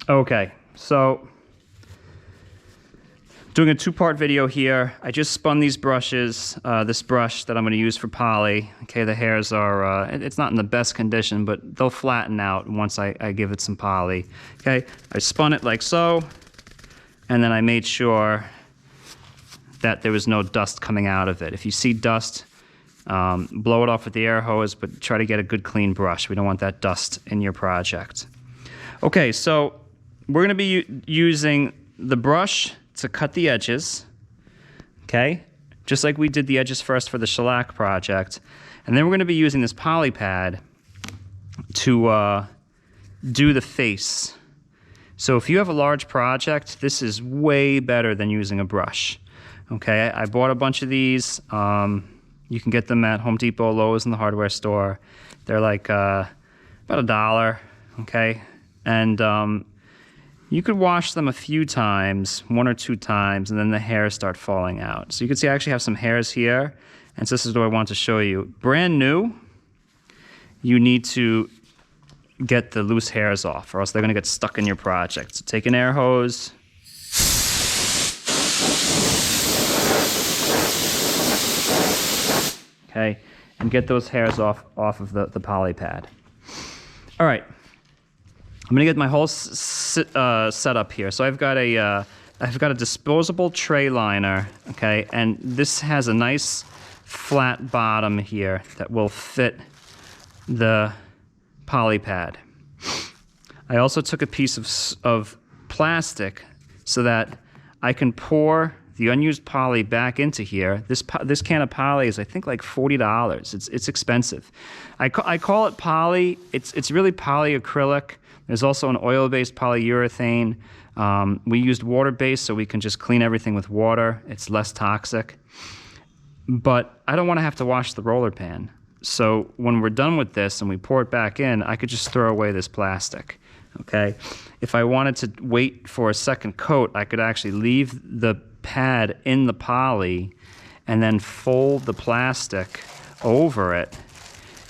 Okay, so doing a two-part video here. I just spun these brushes, this brush that I'm going to use for poly. Okay, the hairs are, it's not in the best condition, but they'll flatten out once I give it some poly. Okay, I spun it like so, and then I made sure that there was no dust coming out of it. If you see dust, blow it off with the air hose, but try to get a good clean brush. We don't want that dust in your project. Okay, so we're going to be using the brush to cut the edges, okay? Just like we did the edges first for the shellac project. And then we're going to be using this poly pad to do the face. So if you have a large project, this is way better than using a brush. Okay, I bought a bunch of these. You can get them at Home Depot, Lowe's, in the hardware store. They're like about $1, okay? And you could wash them a few times, 1 or 2 times, and then the hairs start falling out. So you can see I actually have some hairs here, and so this is what I want to show you. Brand new, you need to get the loose hairs off, or else they're going to get stuck in your project. So take an air hose. Okay, and get those hairs off of the poly pad. All right. I'm gonna get my whole setup here. So I've got a disposable tray liner, okay, and this has a nice flat bottom here that will fit the poly pad. I also took a piece of plastic so that I can pour the unused poly back into here. This can of poly is, I think, like $40. It's expensive. I call it poly. It's really polyacrylic. There's also an oil-based polyurethane. We used water-based so we can just clean everything with water. It's less toxic. But I don't want to have to wash the roller pan. So when we're done with this and we pour it back in, I could just throw away this plastic. Okay? If I wanted to wait for a second coat, I could actually leave the pad in the poly and then fold the plastic over it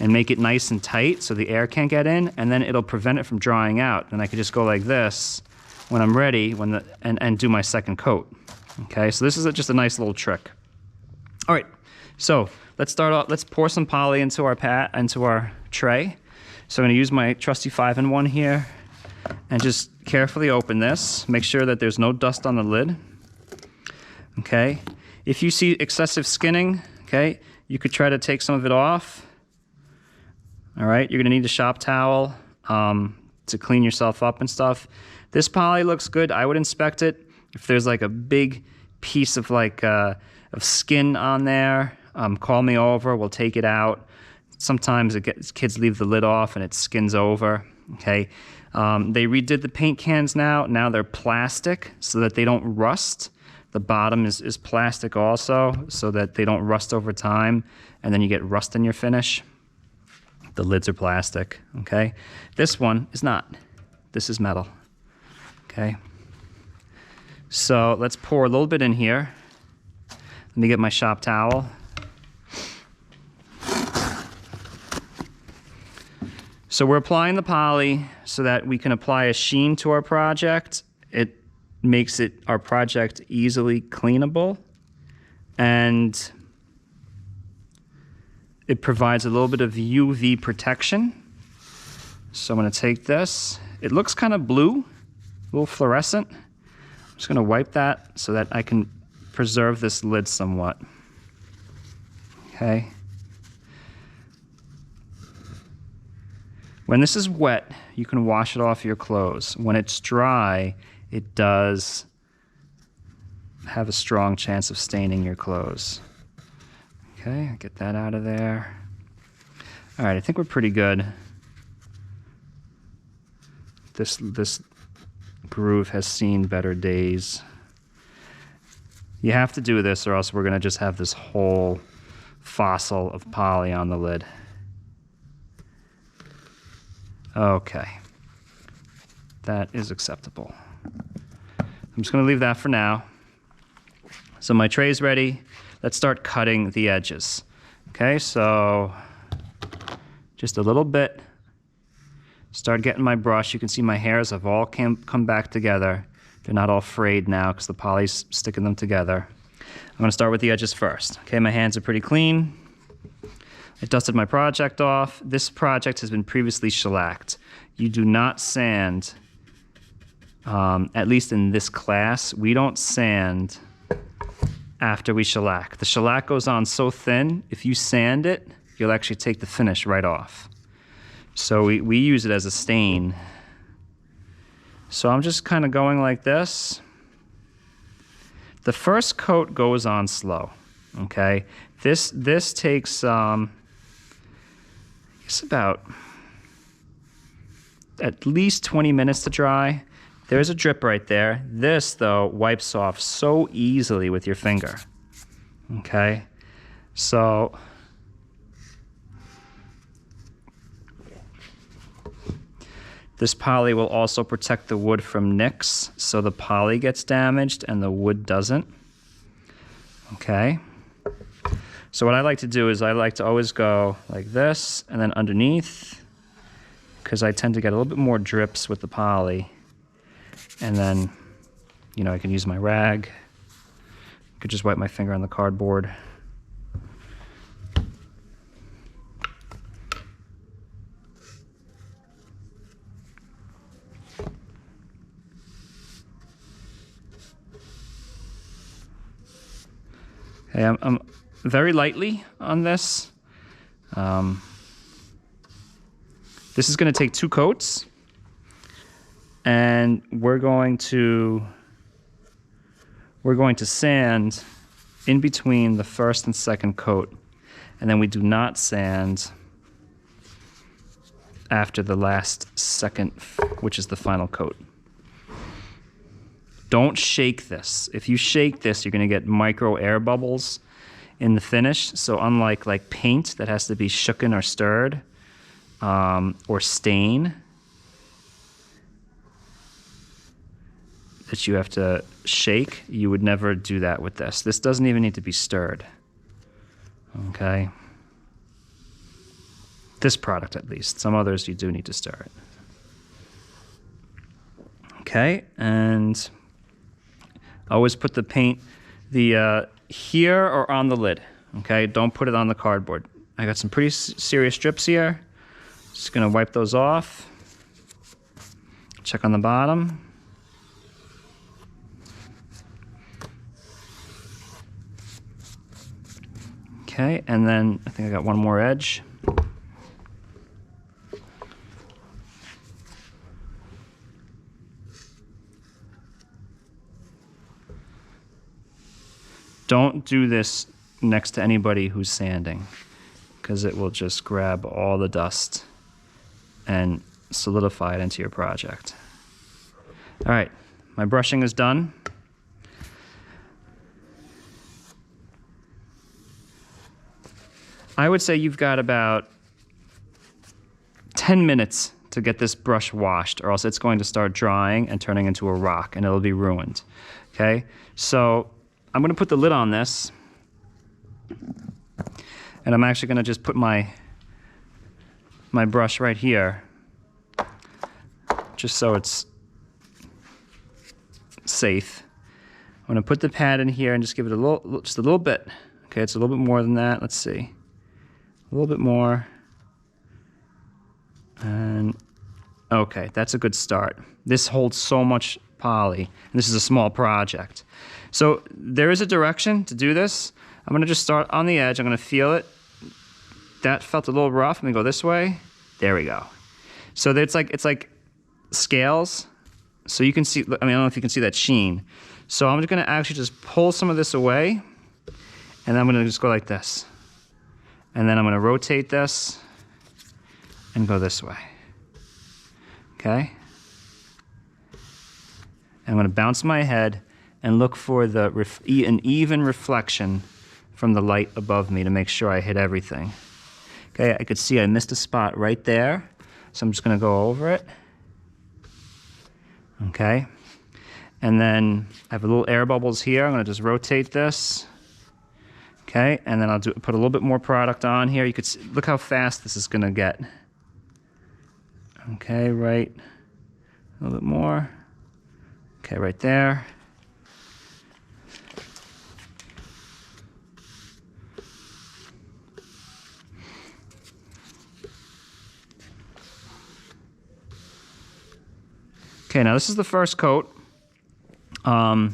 and make it nice and tight so the air can't get in, and then it'll prevent it from drying out. And I could just go like this when I'm ready and do my second coat. Okay, so this is just a nice little trick. All right, so let's start off. Let's pour some poly into our tray. So I'm gonna use my trusty 5-in-1 here and just carefully open this. Make sure that there's no dust on the lid. Okay, if you see excessive skinning, okay, you could try to take some of it off. All right, you're gonna need a shop towel to clean yourself up and stuff. This poly looks good. I would inspect it. If there's like a big piece of of skin on there, call me over, we'll take it out. Sometimes kids leave the lid off and it skins over, okay? They redid the paint cans now. Now they're plastic so that they don't rust. The bottom is plastic also so that they don't rust over time, and then you get rust in your finish. The lids are plastic, okay? This one is not. This is metal, okay? So let's pour a little bit in here. Let me get my shop towel. So we're applying the poly so that we can apply a sheen to our project. It makes our project easily cleanable, and it provides a little bit of UV protection. So I'm gonna take this. It looks kind of blue, a little fluorescent. I'm just gonna wipe that so that I can preserve this lid somewhat. Okay. When this is wet, you can wash it off your clothes. When it's dry, it does have a strong chance of staining your clothes. Okay, get that out of there. All right, I think we're pretty good. This groove has seen better days. You have to do this or else we're gonna just have this whole fossil of poly on the lid. Okay, that is acceptable. I'm just gonna leave that for now. So my tray's ready. Let's start cutting the edges. Okay, so just a little bit Start getting my brush. You can see my hairs have all come back together. They're not all frayed now because the poly's sticking them together. I'm going to start with the edges first. Okay, my hands are pretty clean. I dusted my project off. This project has been previously shellacked. You do not sand, at least in this class, we don't sand after we shellac. The shellac goes on so thin, if you sand it, you'll actually take the finish right off. So we use it as a stain. So I'm just kind of going like this. The first coat goes on slow, okay? This takes, it's about at least 20 minutes to dry. There's a drip right there. This, though, wipes off so easily with your finger, okay? So this poly will also protect the wood from nicks, so the poly gets damaged and the wood doesn't. Okay. So what I like to do is I like to always go like this and then underneath, because I tend to get a little bit more drips with the poly. And then, you know, I can use my rag. I could just wipe my finger on the cardboard. Okay, I'm very lightly on this. This is going to take 2 coats, and we're going to sand in between the first and second coat, and then we do not sand after the last second, which is the final coat. Don't shake this. If you shake this, you're going to get micro air bubbles in the finish. So unlike like paint that has to be shooken or stirred, or stain that you have to shake, you would never do that with this. This doesn't even need to be stirred. Okay? This product at least. Some others you do need to stir it. Okay, and always put the paint here or on the lid. Okay, don't put it on the cardboard. I got some pretty serious drips here. Just gonna wipe those off. Check on the bottom. Okay, and then I think I got one more edge. Don't do this next to anybody who's sanding, because it will just grab all the dust and solidify it into your project. All right, my brushing is done. I would say you've got about 10 minutes to get this brush washed, or else it's going to start drying and turning into a rock, and it'll be ruined. Okay, so I'm going to put the lid on this, and I'm actually going to just put my brush right here, just so it's safe. I'm going to put the pad in here and just give it just a little bit. Okay, it's a little bit more than that. Let's see. A little bit more. And okay, that's a good start. This holds so much poly, and this is a small project. So there is a direction to do this. I'm going to just start on the edge. I'm going to feel it. That felt a little rough. Let me go this way. There we go. So it's like scales. So you can see, I don't know if you can see that sheen. So I'm just going to actually just pull some of this away, and then I'm going to just go like this. And then I'm going to rotate this and go this way. Okay? I'm going to bounce my head and look for an even reflection from the light above me to make sure I hit everything. Okay, I could see I missed a spot right there, so I'm just going to go over it. Okay, and then I have a little air bubbles here. I'm going to just rotate this. Okay, and then I'll put a little bit more product on here. You could see, look how fast this is going to get. Okay, right, a little bit more. Okay, right there. Okay, now this is the first coat. I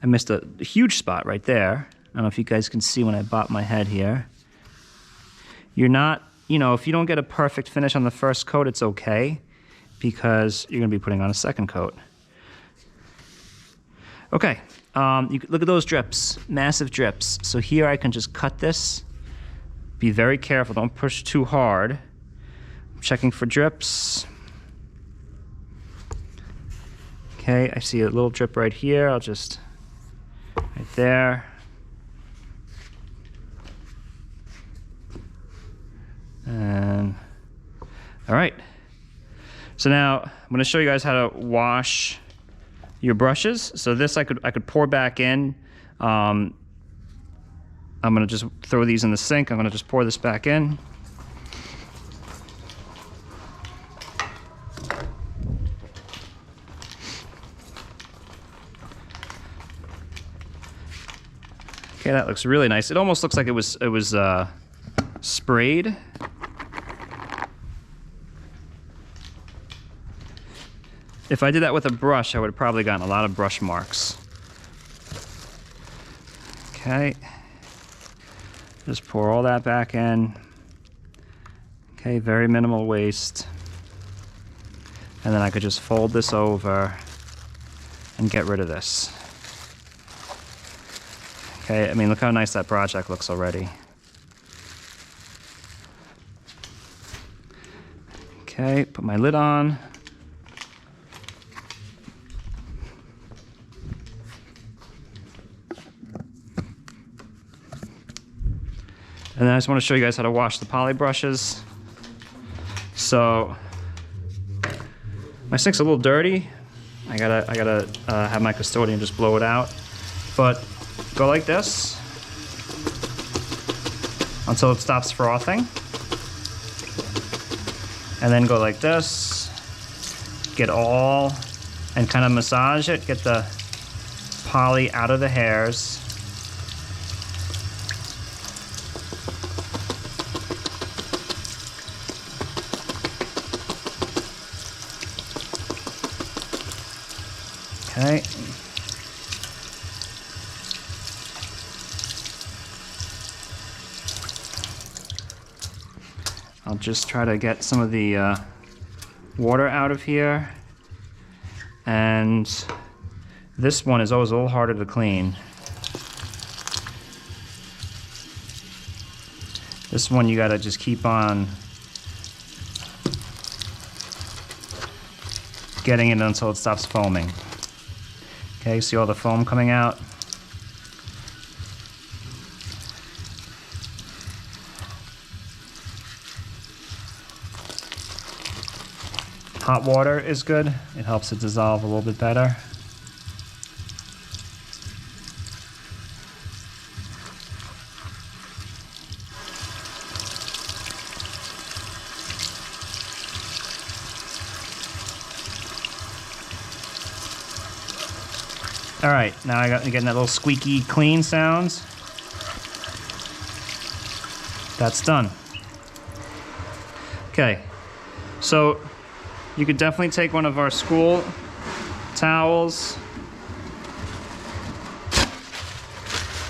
missed a huge spot right there. I don't know if you guys can see when I bop my head here. You're not, you know, if you don't get a perfect finish on the first coat, it's okay, because you're gonna be putting on a second coat. Okay, look at those drips, massive drips. So here I can just cut this. Be very careful, don't push too hard. I'm checking for drips. Okay, I see a little drip right here. I'll just, right there. And, all right. So now I'm gonna show you guys how to wash your brushes. So this I could pour back in. I'm gonna just throw these in the sink. I'm gonna just pour this back in. Okay, that looks really nice. It almost looks like it was sprayed. If I did that with a brush, I would have probably gotten a lot of brush marks. Okay. Just pour all that back in. Okay, very minimal waste. And then I could just fold this over and get rid of this. Okay, I mean, look how nice that project looks already. Okay, put my lid on. And then I just want to show you guys how to wash the poly brushes. So, my sink's a little dirty. I gotta have my custodian just blow it out. But go like this until it stops frothing. And then go like this. Get all, and kind of massage it, get the poly out of the hairs. Okay. I'll just try to get some of the water out of here. And this one is always a little harder to clean. This one you gotta just keep on getting it until it stops foaming. Okay, see all the foam coming out? Hot water is good. It helps it dissolve a little bit better. All right, now I'm getting that little squeaky clean sounds. That's done. Okay, so you could definitely take one of our school towels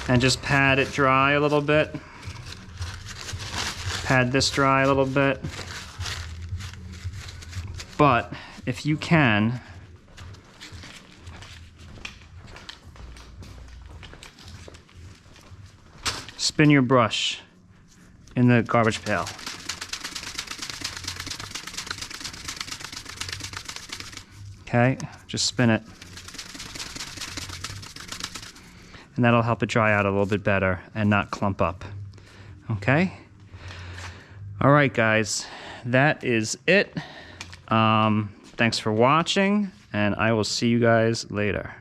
and just pad it dry a little bit. Pad this dry a little bit. But if you can, spin your brush in the garbage pail. Okay, just spin it. And that'll help it dry out a little bit better and not clump up. Okay? All right, guys, that is it. Thanks for watching, and I will see you guys later.